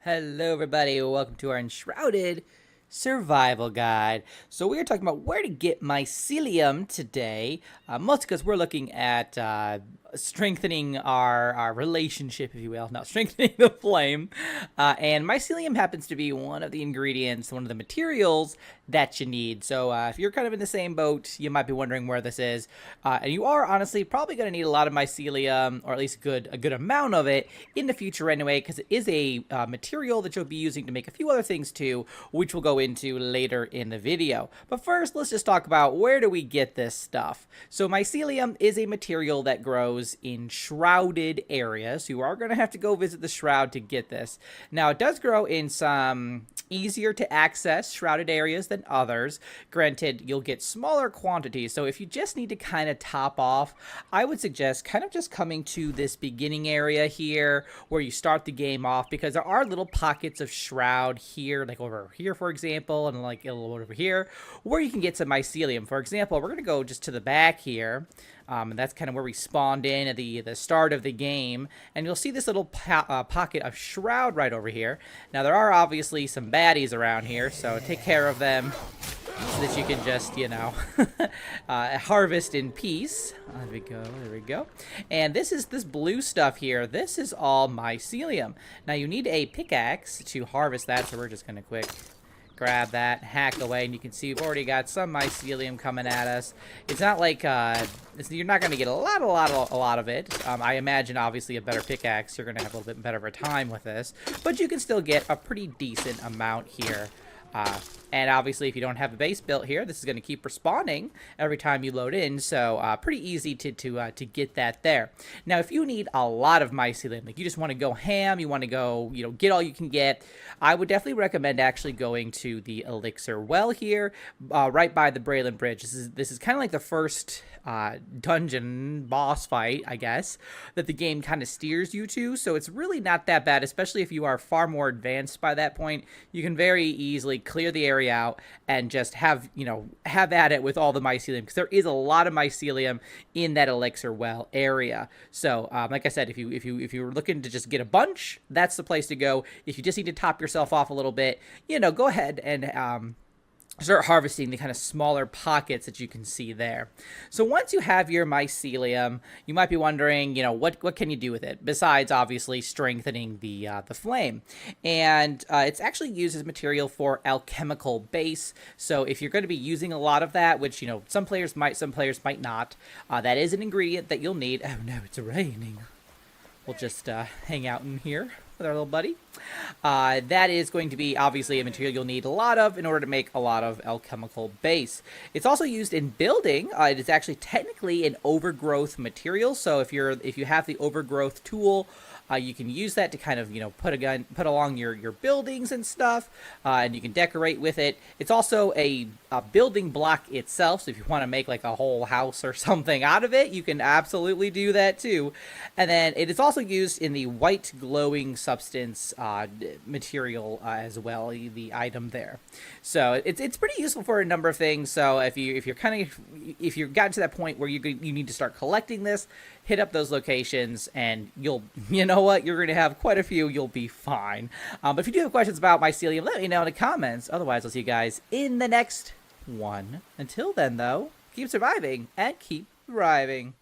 Hello everybody, welcome to our Enshrouded survival guide. So we are talking about where to get mycelium today, mostly because we're looking at strengthening our relationship, if you will, not strengthening the flame. And mycelium happens to be one of the ingredients, one of the materials that you need. So if you're kind of in the same boat, you might be wondering where this is. And you are honestly probably going to need a lot of mycelium, or at least a good amount of it in the future anyway, because it is a material that you'll be using to make a few other things too, which we'll go into later in the video. But first, let's just talk about where do we get this stuff. So mycelium is a material that grows in shrouded areas. So you are going to have to go visit the shroud to get this. Now, it does grow in some easier to access shrouded areas than others. Granted, you'll get smaller quantities. So if you just need to kind of top off, I would suggest kind of just coming to this beginning area here where you start the game off, because there are little pockets of shroud here, like over here, for example, and like a little over here, where you can get some mycelium. For example, we're going to go just to the back here. And that's kind of where we spawned in at the start of the game. And you'll see this little pocket of shroud right over here. Now, there are obviously some baddies around here, so take care of them so that you can just, you know, harvest in peace. There we go, there we go. And this blue stuff here, this is all mycelium. Now, you need a pickaxe to harvest that, so we're just going to quick grab that, hack away, and you can see we've already got some mycelium coming at us. It's not like you're not going to get a lot of it. I imagine obviously a better pickaxe, you're going to have a little bit better of a time with this, but you can still get a pretty decent amount here. And obviously, if you don't have a base built here, this is going to keep respawning every time you load in. So pretty easy to get that there. Now, if you need a lot of mycelium, like you just want to go ham, you want to go, you know, get all you can get, I would definitely recommend actually going to the elixir well here, right by the Braylon Bridge. This is kind of like the first dungeon boss fight, I guess, that the game kind of steers you to. So it's really not that bad, especially if you are far more advanced by that point. You can very easily clear the area out and just have at it with all the mycelium, because there is a lot of mycelium in that elixir well area. So like I said, if you're looking to just get a bunch, that's the place to go. If you just need to top yourself off a little bit, you know, go ahead and start harvesting the kind of smaller pockets that you can see there. So once you have your mycelium, you might be wondering, you know, what can you do with it besides obviously strengthening the flame? And it's actually used as material for alchemical base. So if you're going to be using a lot of that, which, you know, some players might not, that is an ingredient that you'll need. Oh no, it's raining. We'll just hang out in here with our little buddy. That is going to be obviously a material you'll need a lot of in order to make a lot of alchemical base. It's also used in building. It is actually technically an overgrowth material. So if you have the overgrowth tool, you can use that to kind of, you know, put along your buildings and stuff, and you can decorate with it. It's also a building block itself, so if you want to make like a whole house or something out of it, you can absolutely do that too. And then it is also used in the white glowing substance material as well, the item there. So it's pretty useful for a number of things. So if you've gotten to that point where you need to start collecting this, hit up those locations, and you know what, you're going to have quite a few. You'll be fine. But if you do have questions about mycelium, let me know in the comments. Otherwise, I'll see you guys in the next one. Until then, though, keep surviving and keep thriving.